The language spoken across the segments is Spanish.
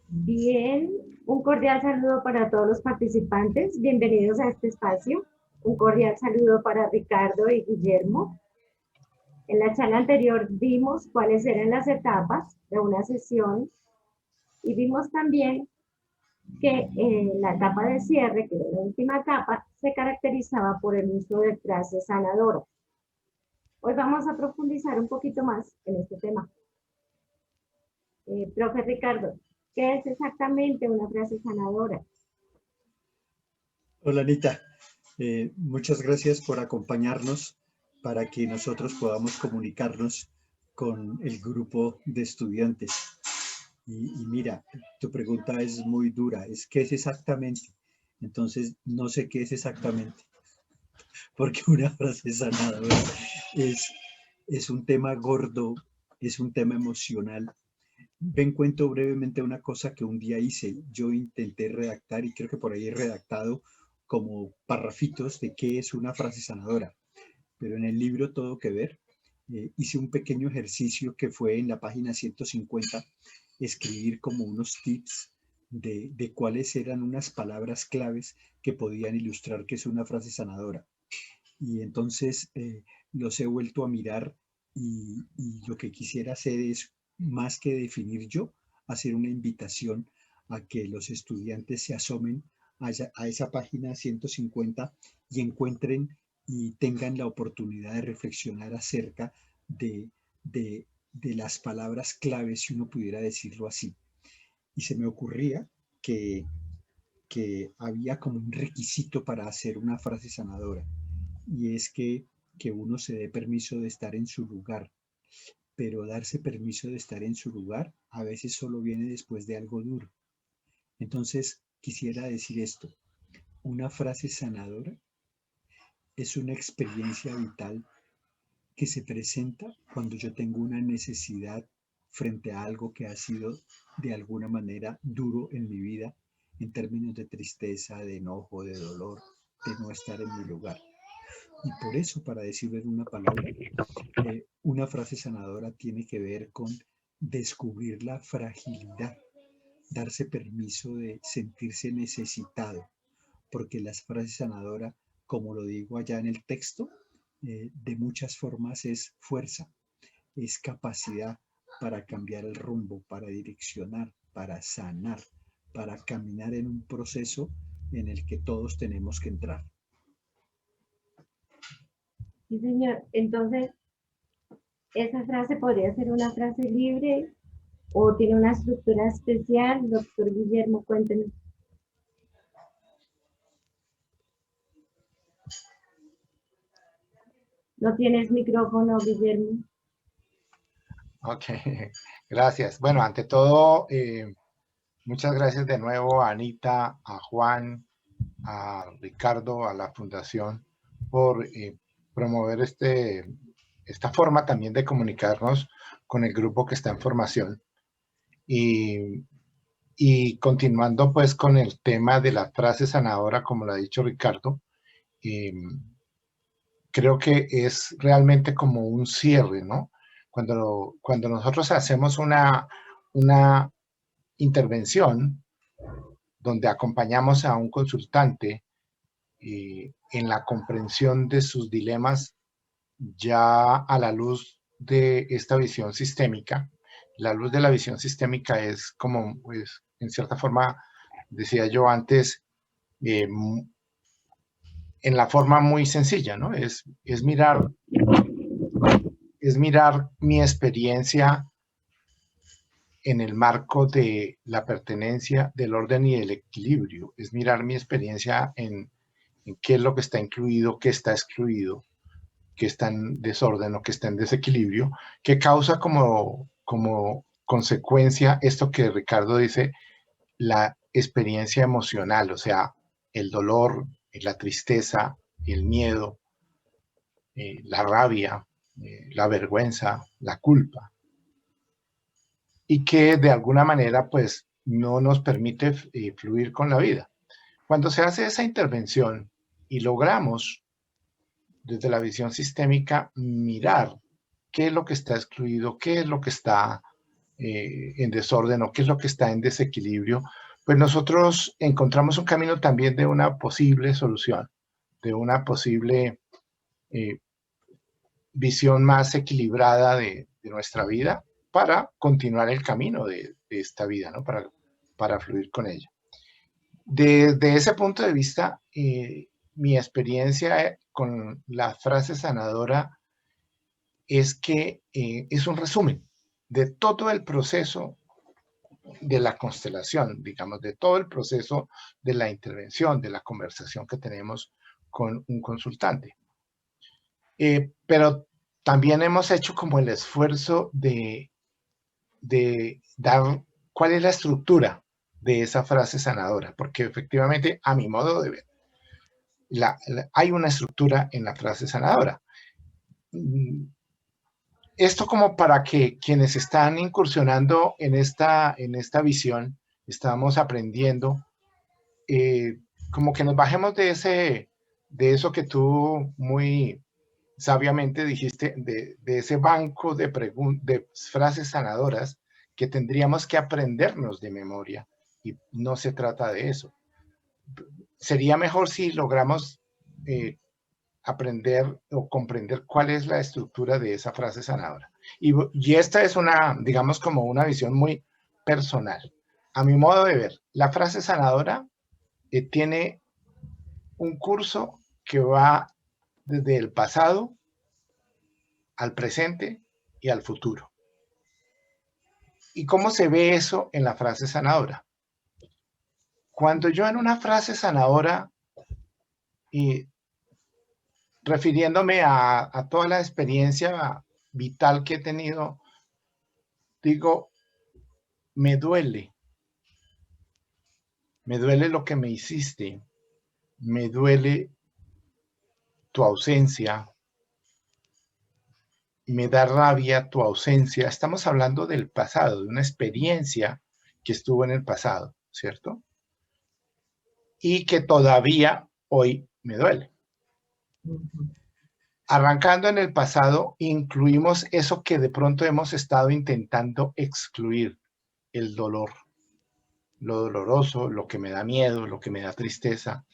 Bien, un cordial saludo para todos los participantes. Bienvenidos a este espacio. Un cordial saludo para Ricardo y Guillermo. En la charla anterior vimos cuáles eran las etapas de una sesión y vimos también que la etapa de cierre, que era la última etapa, se caracterizaba por el uso de frases sanadoras. Hoy vamos a profundizar un poquito más en este tema. Profe Ricardo, ¿qué es exactamente una frase sanadora? Hola Anita, muchas gracias por acompañarnos para que nosotros podamos comunicarnos con el grupo de estudiantes. Y mira, tu pregunta es muy dura, ¿qué es exactamente? Entonces, no sé qué es exactamente, porque una frase sanadora es un tema gordo, es un tema emocional. Ven, cuento brevemente una cosa que un día hice. Yo intenté redactar, y creo que por ahí he redactado como parrafitos de qué es una frase sanadora. Pero en el libro Todo que Ver, hice un pequeño ejercicio que fue en la página 150, escribir como unos tips de cuáles eran unas palabras claves que podían ilustrar qué es una frase sanadora. Y entonces los he vuelto a mirar y lo que quisiera hacer es, más que definir yo, hacer una invitación a que los estudiantes se asomen a esa página 150 y encuentren y tengan la oportunidad de reflexionar acerca de las palabras claves, si uno pudiera decirlo así. Y se me ocurría que había como un requisito para hacer una frase sanadora, y es que uno se dé permiso de estar en su lugar, pero darse permiso de estar en su lugar a veces solo viene después de algo duro. Entonces, quisiera decir esto: una frase sanadora es una experiencia vital que se presenta cuando yo tengo una necesidad frente a algo que ha sido de alguna manera duro en mi vida, en términos de tristeza, de enojo, de dolor, de no estar en mi lugar. Y por eso, para decirlo en una palabra, una frase sanadora tiene que ver con descubrir la fragilidad, darse permiso de sentirse necesitado, porque las frases sanadoras, como lo digo allá en el texto, de muchas formas es fuerza, es capacidad para cambiar el rumbo, para direccionar, para sanar, para caminar en un proceso en el que todos tenemos que entrar. Sí, señor. Entonces, ¿esa frase podría ser una frase libre o tiene una estructura especial? Doctor Guillermo, cuéntenos. No tienes micrófono, Guillermo. Ok, gracias. Bueno, ante todo, muchas gracias de nuevo a Anita, a Juan, a Ricardo, a la Fundación por promover esta forma también de comunicarnos con el grupo que está en formación. Y continuando pues con el tema de la frase sanadora, como lo ha dicho Ricardo, creo que es realmente como un cierre, ¿no? Cuando nosotros hacemos una intervención donde acompañamos a un consultante en la comprensión de sus dilemas ya a la luz de esta visión sistémica. La luz de la visión sistémica es como, pues, en cierta forma, decía yo antes, en la forma muy sencilla, ¿no? Es mirar mi experiencia en el marco de la pertenencia, del orden y del equilibrio. Es mirar mi experiencia en qué es lo que está incluido, qué está excluido, qué está en desorden o qué está en desequilibrio, que causa como consecuencia esto que Ricardo dice, la experiencia emocional, o sea, el dolor, la tristeza, el miedo, la rabia, la vergüenza, la culpa, y que de alguna manera pues no nos permite fluir con la vida. Cuando se hace esa intervención y logramos desde la visión sistémica, mirar qué es lo que está excluido, qué es lo que está en desorden o qué es lo que está en desequilibrio, pues nosotros encontramos un camino también de una posible solución, de una posible visión más equilibrada de nuestra vida para continuar el camino de esta vida, ¿no? Para fluir con ella. Desde ese punto de vista, mi experiencia con la frase sanadora es que es un resumen de todo el proceso de la constelación, digamos, de todo el proceso de la intervención, de la conversación que tenemos con un consultante. Pero también hemos hecho como el esfuerzo de dar cuál es la estructura de esa frase sanadora, porque efectivamente, a mi modo de ver, hay una estructura en la frase sanadora. Esto como para que quienes están incursionando en esta visión, estamos aprendiendo, como que nos bajemos de eso que tú muy sabiamente dijiste, de ese banco de frases sanadoras que tendríamos que aprendernos de memoria, y no se trata de eso. Sería mejor si logramos aprender o comprender cuál es la estructura de esa frase sanadora. Y esta es una, digamos, como una visión muy personal. A mi modo de ver, la frase sanadora tiene un curso que va desde el pasado al presente y al futuro. ¿Y cómo se ve eso en la frase sanadora? Cuando yo en una frase sanadora, y refiriéndome a toda la experiencia vital que he tenido, digo, me duele lo que me hiciste, me duele tu ausencia, me da rabia tu ausencia. Estamos hablando del pasado, de una experiencia que estuvo en el pasado, ¿cierto? Y que todavía hoy me duele. Arrancando en el pasado, incluimos eso que de pronto hemos estado intentando excluir, el dolor, lo doloroso, lo que me da miedo, lo que me da tristeza,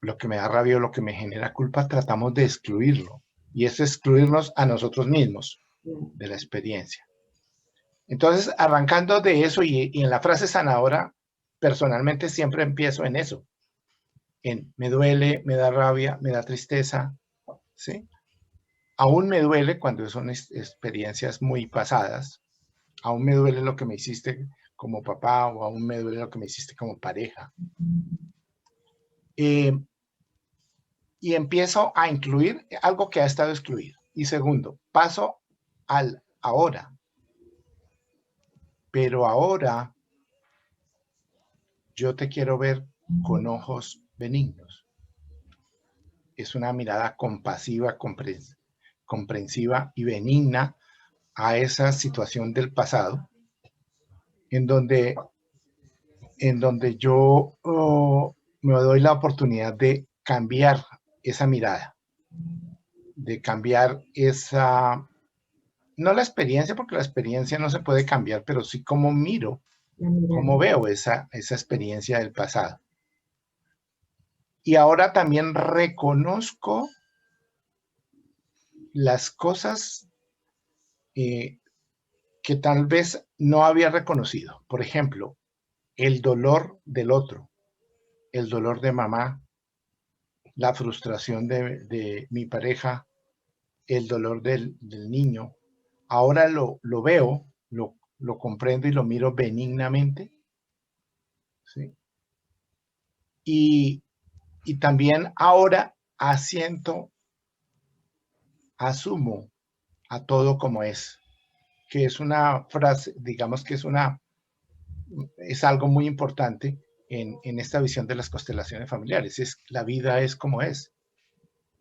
lo que me da rabia o lo que me genera culpa, tratamos de excluirlo. Y es excluirnos a nosotros mismos de la experiencia. Entonces, arrancando de eso y en la frase sanadora, personalmente siempre empiezo en eso. En me duele, me da rabia, me da tristeza, ¿sí? Aún me duele cuando son experiencias muy pasadas. Aún me duele lo que me hiciste como papá o aún me duele lo que me hiciste como pareja. Y empiezo a incluir algo que ha estado excluido. Y segundo, paso al ahora. Pero ahora yo te quiero ver con ojos benignos. Es una mirada compasiva, comprensiva y benigna a esa situación del pasado, en donde yo me doy la oportunidad de cambiar esa mirada, de cambiar esa, no la experiencia, porque la experiencia no se puede cambiar, pero sí cómo miro, cómo veo esa experiencia del pasado. Y ahora también reconozco las cosas que tal vez no había reconocido. Por ejemplo, el dolor del otro, el dolor de mamá, la frustración de mi pareja, el dolor del niño. Ahora lo veo, lo comprendo y lo miro benignamente, ¿sí? Y también ahora asumo a todo como es, que es una frase, digamos que es algo muy importante en esta visión de las constelaciones familiares. La vida es como es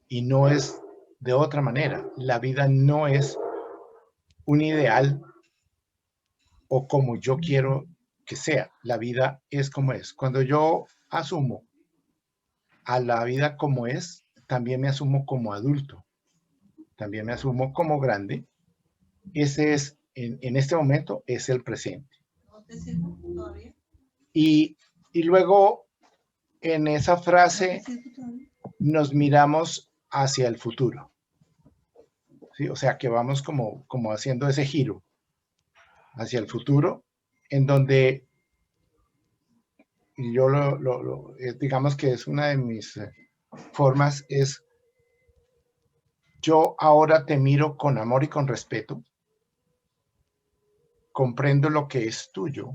y no es de otra manera. La vida no es un ideal o como yo quiero que sea. La vida es como es. Cuando yo asumo a la vida como es, también me asumo como adulto, también me asumo como grande. Ese es, en este momento, es el presente. ¿No te sirvo todavía? Y luego, en esa frase, ¿No te sirvo todavía? nos miramos hacia el futuro. ¿Sí? O sea, que vamos como haciendo ese giro hacia el futuro, en donde yo digamos que es una de mis formas, es yo ahora te miro con amor y con respeto, comprendo lo que es tuyo,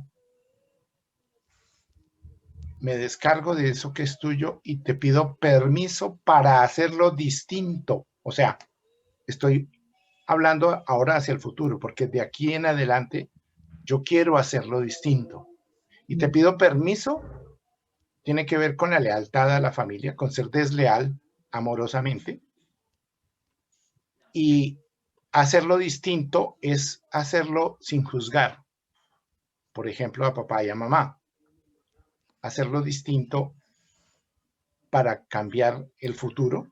me descargo de eso que es tuyo y te pido permiso para hacerlo distinto. O sea, estoy hablando ahora hacia el futuro, porque de aquí en adelante yo quiero hacerlo distinto. Y te pido permiso, tiene que ver con la lealtad a la familia, con ser desleal amorosamente. Y hacerlo distinto es hacerlo sin juzgar. Por ejemplo, a papá y a mamá. Hacerlo distinto para cambiar el futuro.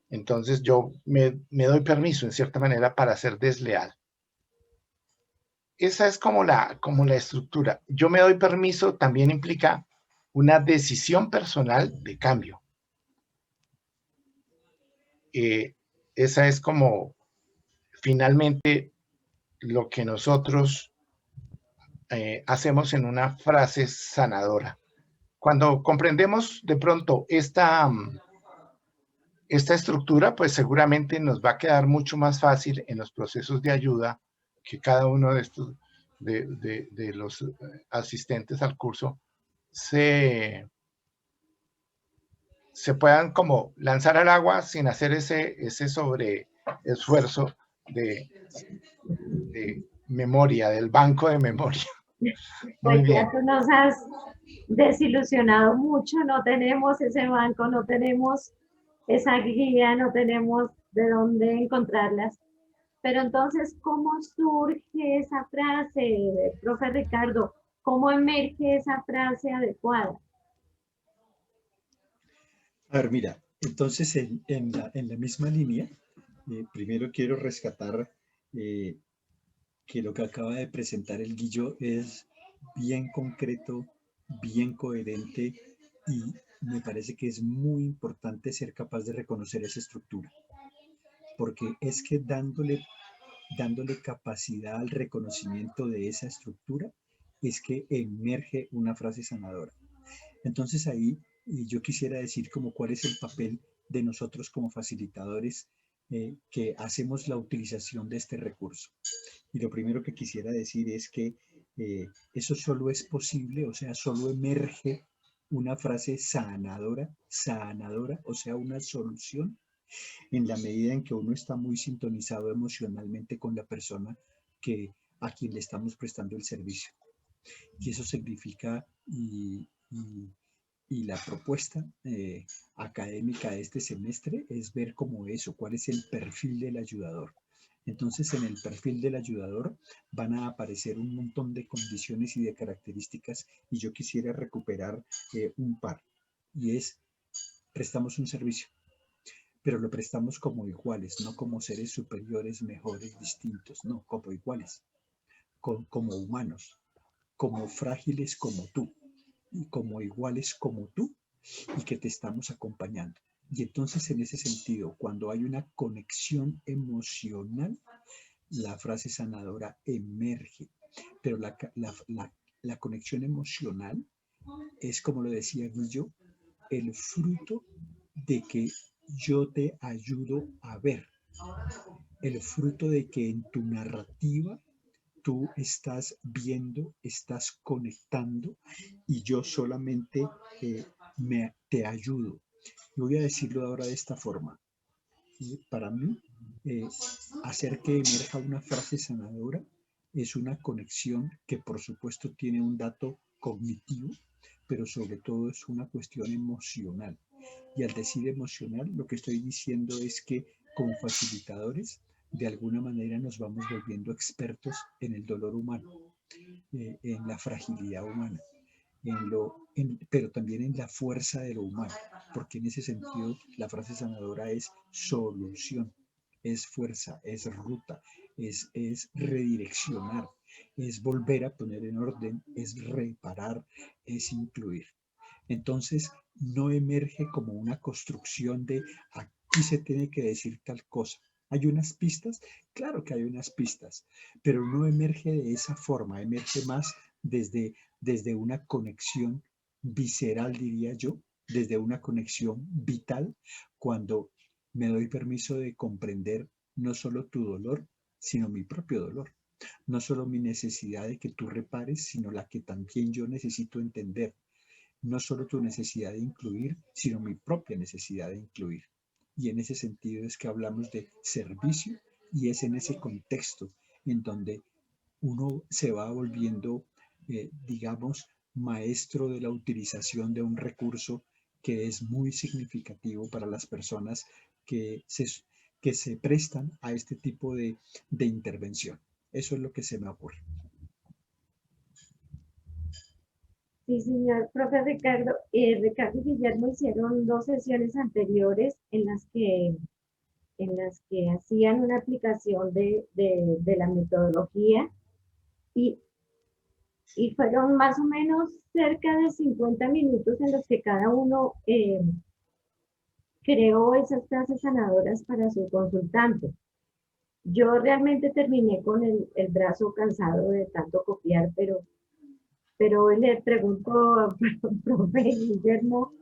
Entonces yo me doy permiso, en cierta manera, para ser desleal. Esa es como la estructura. Yo me doy permiso también implica una decisión personal de cambio. Esa es como finalmente lo que nosotros hacemos en una frase sanadora. Cuando comprendemos de pronto esta estructura, pues seguramente nos va a quedar mucho más fácil en los procesos de ayuda que cada uno de estos, de los asistentes al curso se puedan como lanzar al agua sin hacer ese sobre esfuerzo de memoria, del banco de memoria. Muy Pues bien. ya tú nos has desilusionado mucho, no tenemos ese banco, no tenemos esa guía, no tenemos de dónde encontrarlas. Pero entonces, ¿cómo surge esa frase, profe Ricardo? ¿Cómo emerge esa frase adecuada? A ver, mira, entonces en la misma línea, primero quiero rescatar eh, que lo que acaba de presentar el Guillo es bien concreto, bien coherente y me parece que es muy importante ser capaz de reconocer esa estructura, porque es que dándole capacidad al reconocimiento de esa estructura es que emerge una frase sanadora. Entonces ahí yo quisiera decir como cuál es el papel de nosotros como facilitadores que hacemos la utilización de este recurso. Y lo primero que quisiera decir es que eso solo es posible, o sea, solo emerge una frase sanadora, o sea, una solución en la medida en que uno está muy sintonizado emocionalmente con la persona a quien le estamos prestando el servicio. Y eso significa, y la propuesta académica de este semestre es ver cómo eso, cuál es el perfil del ayudador. Entonces, en el perfil del ayudador van a aparecer un montón de condiciones y de características y yo quisiera recuperar un par. Y es, prestamos un servicio, pero lo prestamos como iguales, no como seres superiores, mejores, distintos, no, como iguales, como humanos, como frágiles como tú y como iguales como tú y que te estamos acompañando. Y entonces en ese sentido, cuando hay una conexión emocional, la frase sanadora emerge, pero la conexión emocional es, como lo decía Guillo, el fruto de que yo te ayudo a ver, el fruto de que en tu narrativa tú estás viendo, estás conectando y yo solamente te ayudo. Y voy a decirlo ahora de esta forma. Para mí, hacer que emerja una frase sanadora es una conexión que por supuesto tiene un dato cognitivo, pero sobre todo es una cuestión emocional. Y al decir emocional, lo que estoy diciendo es que como facilitadores, de alguna manera nos vamos volviendo expertos en el dolor humano, en la fragilidad humana. pero también en la fuerza de lo humano, porque en ese sentido la frase sanadora es solución, es fuerza, es ruta, es redireccionar, es volver a poner en orden, es reparar, es incluir. Entonces, no emerge como una construcción de aquí se tiene que decir tal cosa. ¿Hay unas pistas? Claro que hay unas pistas, pero no emerge de esa forma, emerge más desde una conexión visceral, diría yo, desde una conexión vital, cuando me doy permiso de comprender no solo tu dolor, sino mi propio dolor. No solo mi necesidad de que tú repares, sino la que también yo necesito entender. No solo tu necesidad de incluir, sino mi propia necesidad de incluir. Y en ese sentido es que hablamos de servicio y es en ese contexto en donde uno se va volviendo, digamos, maestro de la utilización de un recurso que es muy significativo para las personas que se, que se prestan a este tipo de intervención. Eso es lo que se me ocurre. Sí, señor profe Ricardo. Ricardo y Guillermo hicieron 2 sesiones anteriores en las que hacían una aplicación de la metodología y, y fueron más o menos cerca de 50 minutos en los que cada uno creó esas frases sanadoras para su consultante. Yo realmente terminé con el brazo cansado de tanto copiar, pero hoy le pregunto a profe Guillermo,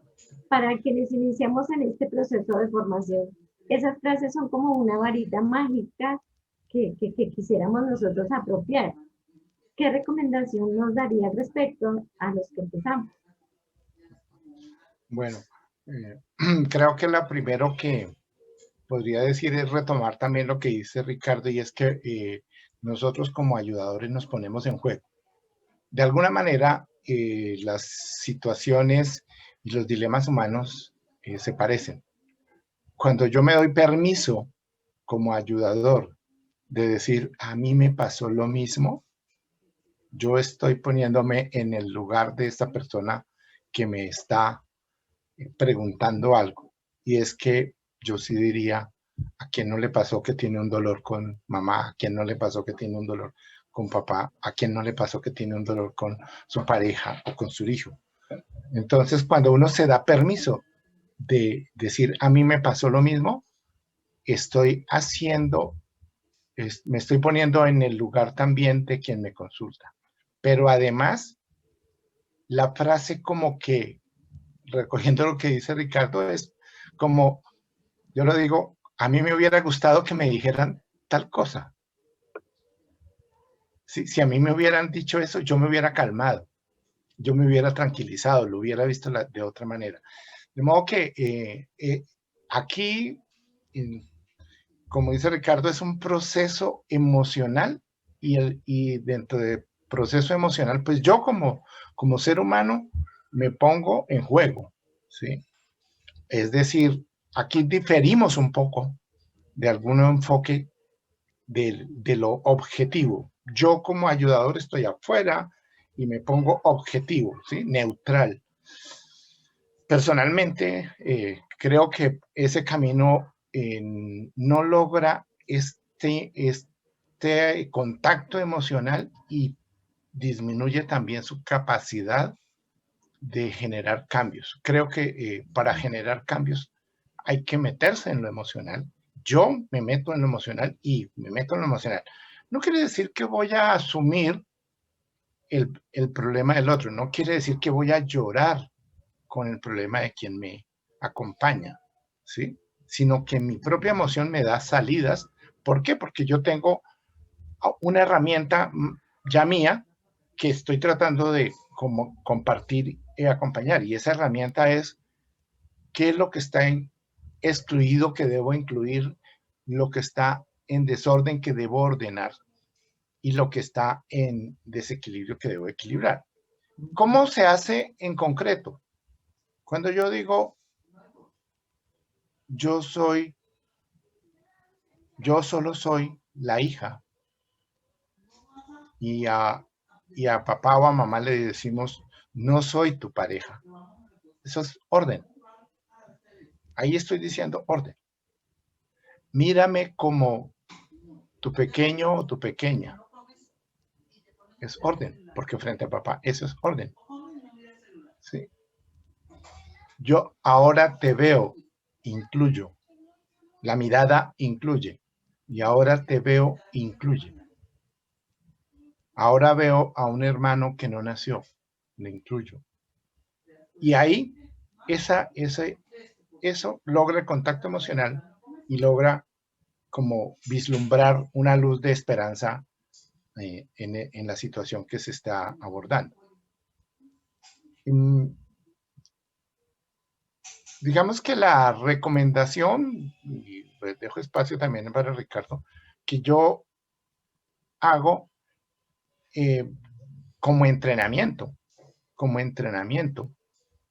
para quienes iniciamos en este proceso de formación, esas frases son como una varita mágica que quisiéramos nosotros apropiar. ¿Qué recomendación nos daría al respecto a los que empezamos? Bueno, creo que lo primero que podría decir es retomar también lo que dice Ricardo, y es que nosotros como ayudadores nos ponemos en juego. De alguna manera, las situaciones y los dilemas humanos se parecen. Cuando yo me doy permiso como ayudador de decir, a mí me pasó lo mismo, yo estoy poniéndome en el lugar de esta persona que me está preguntando algo. Y es que yo sí diría, ¿a quién no le pasó que tiene un dolor con mamá? ¿A quién no le pasó que tiene un dolor con papá? ¿A quién no le pasó que tiene un dolor con su pareja o con su hijo? Entonces, cuando uno se da permiso de decir, a mí me pasó lo mismo, estoy haciendo, me estoy poniendo en el lugar también de quien me consulta. Pero además, la frase como que, recogiendo lo que dice Ricardo, es como, yo lo digo, a mí me hubiera gustado que me dijeran tal cosa. Si a mí me hubieran dicho eso, yo me hubiera calmado, yo me hubiera tranquilizado, lo hubiera visto de otra manera. De modo que aquí, como dice Ricardo, es un proceso emocional y dentro del proceso emocional, pues yo como ser humano me pongo en juego, ¿sí? Es decir, aquí diferimos un poco de algún enfoque de lo objetivo. Yo como ayudador estoy afuera y me pongo objetivo, ¿sí? Neutral. Personalmente, creo que ese camino no logra este contacto emocional y disminuye también su capacidad de generar cambios. Creo que para generar cambios hay que meterse en lo emocional. Yo me meto en lo emocional y me meto en lo emocional. No quiere decir que voy a asumir el problema del otro, no quiere decir que voy a llorar con el problema de quien me acompaña, ¿sí? Sino que mi propia emoción me da salidas. ¿Por qué? Porque yo tengo una herramienta ya mía que estoy tratando de como compartir y acompañar. Y esa herramienta es qué es lo que está excluido que debo incluir, lo que está en desorden que debo ordenar y lo que está en desequilibrio que debo equilibrar. ¿Cómo se hace en concreto? Cuando yo digo, yo solo soy la hija y a papá o a mamá le decimos, no soy tu pareja. Eso es orden. Ahí estoy diciendo orden. Mírame como tu pequeño o tu pequeña. Es orden, porque frente a papá, eso es orden. ¿Sí? Yo ahora te veo, incluyo. La mirada incluye. Y ahora te veo, incluye. Ahora veo a un hermano que no nació, le incluyo. Y ahí eso logra el contacto emocional y logra como vislumbrar una luz de esperanza en la situación que se está abordando. Digamos que la recomendación, y pues dejo espacio también para Ricardo, que yo hago como entrenamiento,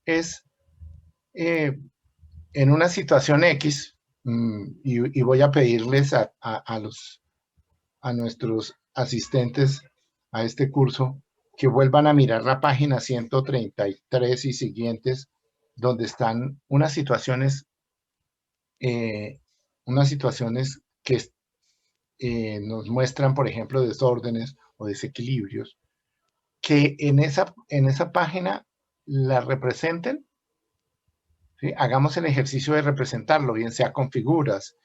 es en una situación X, y voy a pedirles a nuestros asistentes a este curso que vuelvan a mirar la página 133 y siguientes, donde están unas situaciones que nos muestran, por ejemplo, desórdenes o desequilibrios, que en esa página la representen. ¿Sí? Hagamos el ejercicio de representarlo, bien sea con figuras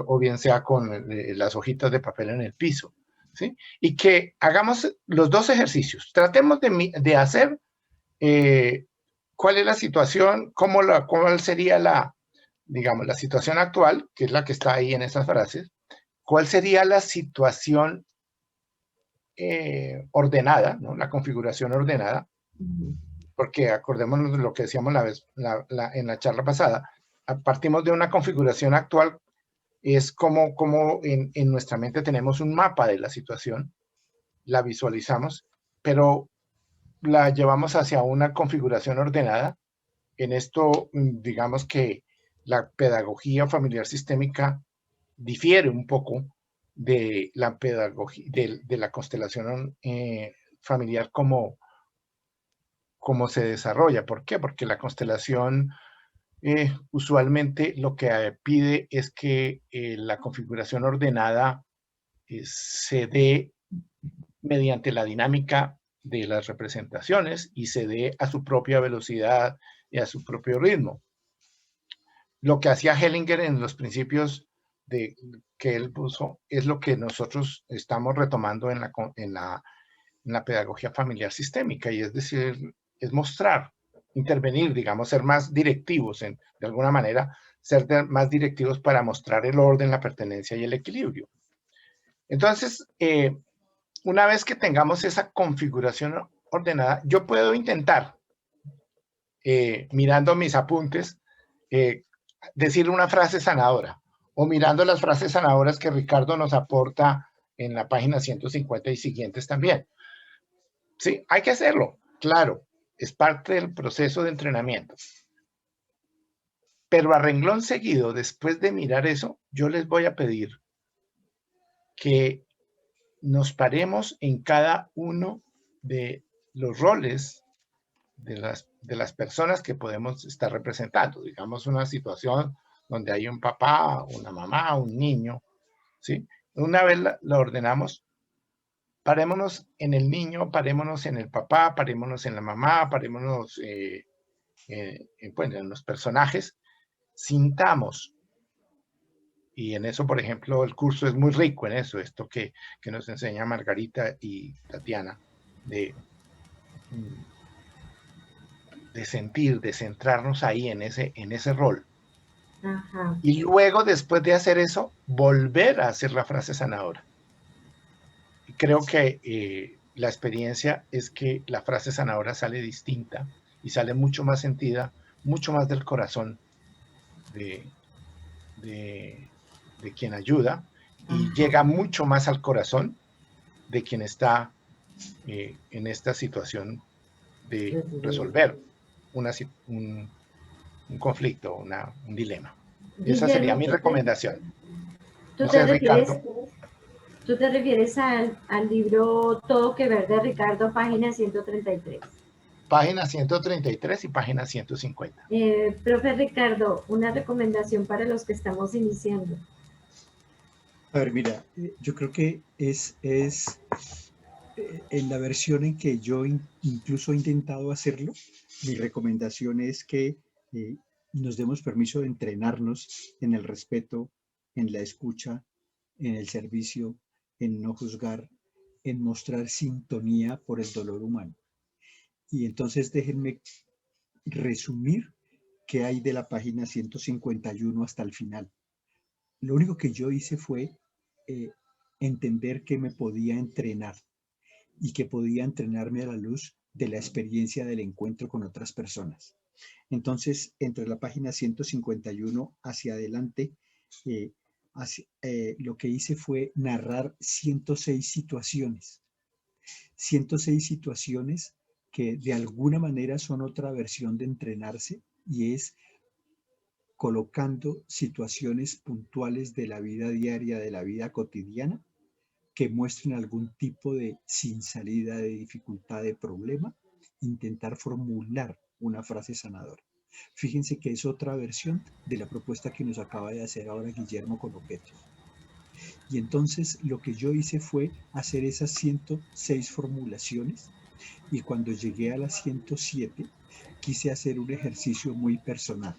o bien sea con las hojitas de papel en el piso. ¿Sí? Y que hagamos los dos ejercicios. Tratemos de hacer cuál es la situación, cuál sería digamos, la situación actual, que es la que está ahí en esas frases, cuál sería la situación ordenada, ¿no? La configuración ordenada, porque acordémonos de lo que decíamos en la charla pasada, partimos de una configuración actual, es como en nuestra mente tenemos un mapa de la situación, la visualizamos, pero la llevamos hacia una configuración ordenada. En esto, digamos que la pedagogía familiar sistémica difiere un poco de la pedagogía, de la constelación familiar como se desarrolla. ¿Por qué? Porque la constelación usualmente lo que pide es que la configuración ordenada se dé mediante la dinámica de las representaciones y se dé a su propia velocidad y a su propio ritmo. Lo que hacía Hellinger en los principios que él puso es lo que nosotros estamos retomando en la pedagogía familiar sistémica, y es decir, es mostrar, intervenir, digamos, ser más directivos, de alguna manera, más directivos para mostrar el orden, la pertenencia y el equilibrio. Entonces, una vez que tengamos esa configuración ordenada, yo puedo intentar, mirando mis apuntes, decir una frase sanadora, o mirando las frases sanadoras que Ricardo nos aporta en la página 150 y siguientes también. Sí, hay que hacerlo, claro, es parte del proceso de entrenamiento. Pero a renglón seguido, después de mirar eso, yo les voy a pedir que nos paremos en cada uno de los roles de las personas que podemos estar representando. Digamos, una situación donde hay un papá, una mamá, un niño, ¿sí? Una vez la ordenamos, parémonos en el niño, parémonos en el papá, parémonos en la mamá, parémonos en los personajes, sintamos. Y en eso, por ejemplo, el curso es muy rico en eso, esto que nos enseña Margarita y Tatiana, de sentir, de centrarnos ahí en ese rol. Ajá. Y luego, después de hacer eso, volver a hacer la frase sanadora. Y creo que la experiencia es que la frase sanadora sale distinta y sale mucho más sentida, mucho más del corazón de quien ayuda, y llega mucho más al corazón de quien está en esta situación de resolver un conflicto, un dilema. Esa sería mi recomendación. ¿Tú te refieres al libro Todo que ver de Ricardo, página 133? página 133 y página 150. Profe Ricardo, una recomendación para los que estamos iniciando. A ver, mira, yo creo que en la versión en que yo incluso he intentado hacerlo, mi recomendación es que nos demos permiso de entrenarnos en el respeto, en la escucha, en el servicio, en no juzgar, en mostrar sintonía por el dolor humano. Y entonces déjenme resumir qué hay de la página 151 hasta el final. Lo único que yo hice fue eh, entender que me podía entrenar y que podía entrenarme a la luz de la experiencia del encuentro con otras personas. Entonces, entre la página 151 hacia adelante, eh, lo que hice fue narrar 106 situaciones. 106 situaciones que de alguna manera son otra versión de entrenarse y es colocando situaciones puntuales de la vida diaria, de la vida cotidiana, que muestren algún tipo de sin salida, de dificultad, de problema, intentar formular una frase sanadora. Fíjense que es otra versión de la propuesta que nos acaba de hacer ahora Guillermo con objetos. Y entonces lo que yo hice fue hacer esas 106 formulaciones y cuando llegué a la 107 quise hacer un ejercicio muy personal.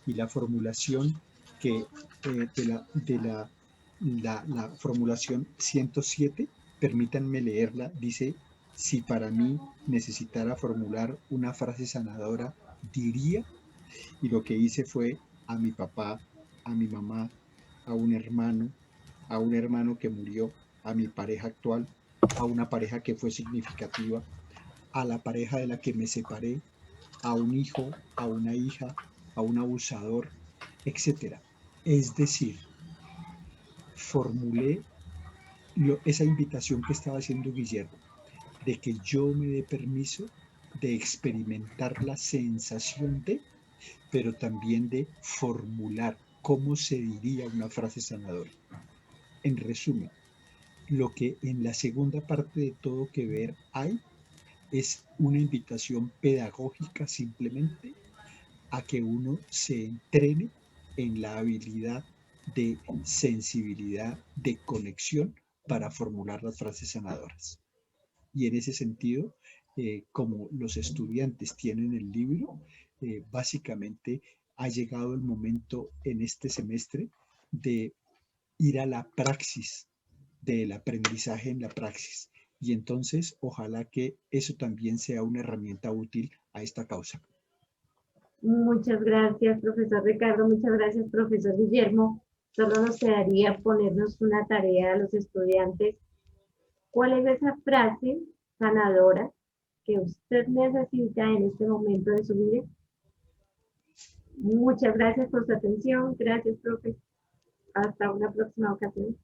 Y la formulación que la formulación 107, permítanme leerla, dice, si para mí necesitara formular una frase sanadora, diría, y lo que hice fue a mi papá, a mi mamá, a un hermano que murió, a mi pareja actual, a una pareja que fue significativa, a la pareja de la que me separé, a un hijo, a una hija, a un abusador, etcétera. Es decir, formulé esa invitación que estaba haciendo Guillermo, de que yo me dé permiso de experimentar la sensación de, pero también de formular cómo se diría una frase sanadora. En resumen, lo que en la segunda parte de Todo que Ver hay es una invitación pedagógica simplemente a que uno se entrene en la habilidad de sensibilidad, de conexión para formular las frases sanadoras. Y en ese sentido, como los estudiantes tienen el libro, básicamente ha llegado el momento en este semestre de ir a la praxis, del aprendizaje en la praxis. Y entonces, ojalá que eso también sea una herramienta útil a esta causa. Muchas gracias, profesor Ricardo. Muchas gracias, profesor Guillermo. Solo nos quedaría ponernos una tarea a los estudiantes. ¿Cuál es esa frase sanadora que usted necesita en este momento de su vida? Muchas gracias por su atención. Gracias, profe. Hasta una próxima ocasión.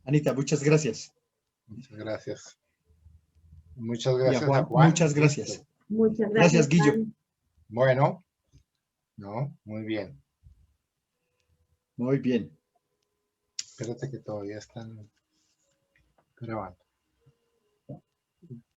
Anita, muchas gracias. Muchas gracias. Muchas Y a gracias a Juan, Juan. muchas gracias. Listo. Muchas Gracias, gracias, Guillo. Juan. Bueno, no, muy bien. Muy bien. Espérate que todavía están grabando.